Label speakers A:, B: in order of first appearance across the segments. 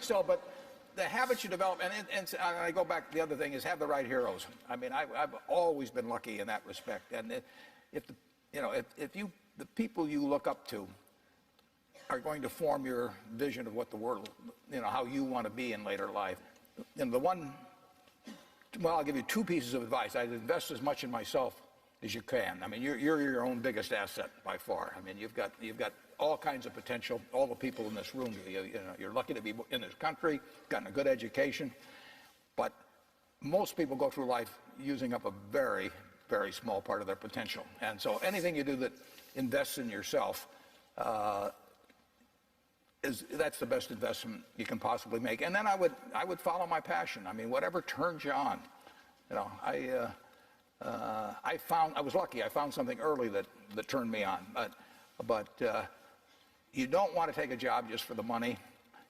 A: still, but the habits you develop, and I go back, the other thing is have the right heroes. I mean, I've always been lucky in that respect. And if the people you look up to are going to form your vision of what the world, how you want to be in later life. And I'll give you two pieces of advice. I'd invest as much in myself as you can. I mean, you're your own biggest asset by far. I mean, you've got all kinds of potential. All the people in this room, you're lucky to be in this country, gotten a good education, but most people go through life using up a very, very small part of their potential. And so anything you do that invests in yourself, that's the best investment you can possibly make. And then I would follow my passion. I mean, whatever turns you on. I was lucky. I found something early that turned me on. But you don't want to take a job just for the money.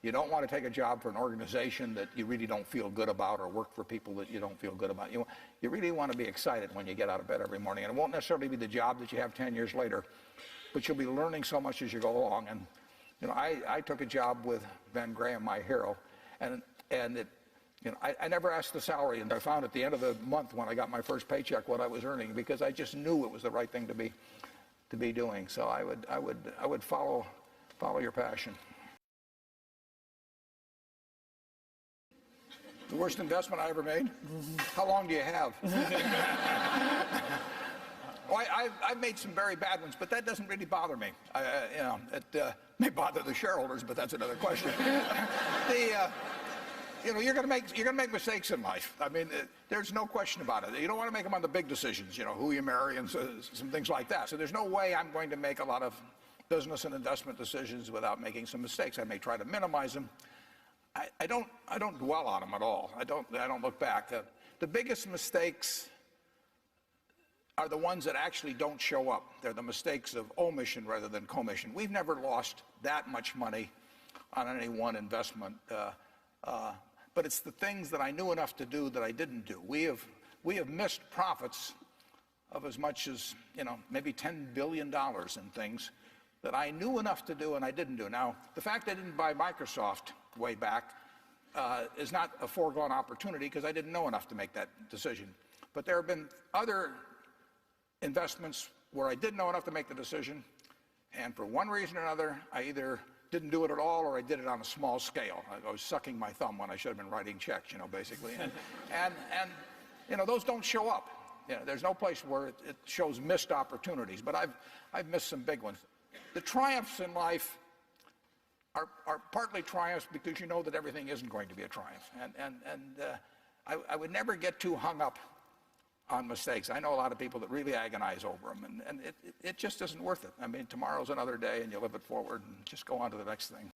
A: You don't want to take a job for an organization that you really don't feel good about, or work for people that you don't feel good about. You really want to be excited when you get out of bed every morning. And it won't necessarily be the job that you have 10 years later, but you'll be learning so much as you go along. And I took a job with Ben Graham, my hero, and I never asked the salary, and I found at the end of the month when I got my first paycheck what I was earning, because I just knew it was the right thing to be doing. So I would follow your passion. The worst investment I ever made? How long do you have? I've made some very bad ones, but that doesn't really bother me. It may bother the shareholders, but that's another question. You're going to make mistakes in life. I mean, there's no question about it. You don't want to make them on the big decisions, who you marry and some things like that. So there's no way I'm going to make a lot of business and investment decisions without making some mistakes. I may try to minimize them. I don't dwell on them at all. I don't look back. The biggest mistakes are the ones that actually don't show up. They're the mistakes of omission rather than commission. We've never lost that much money on any one investment, but it's the things that I knew enough to do that I didn't do. We have missed profits of as much as maybe $10 billion in things that I knew enough to do and I didn't do. Now, the fact I didn't buy Microsoft way back is not a foregone opportunity, because I didn't know enough to make that decision. But there have been other investments where I did know enough to make the decision, and for one reason or another, I either didn't do it at all or I did it on a small scale. I was sucking my thumb when I should have been writing checks, basically. And those don't show up. There's no place where it shows missed opportunities, but I've missed some big ones. The triumphs in life are partly triumphs because you know that everything isn't going to be a triumph. I would never get too hung up on mistakes. I know a lot of people that really agonize over them, and it just isn't worth it. I mean, tomorrow's another day, and you live it forward and just go on to the next thing.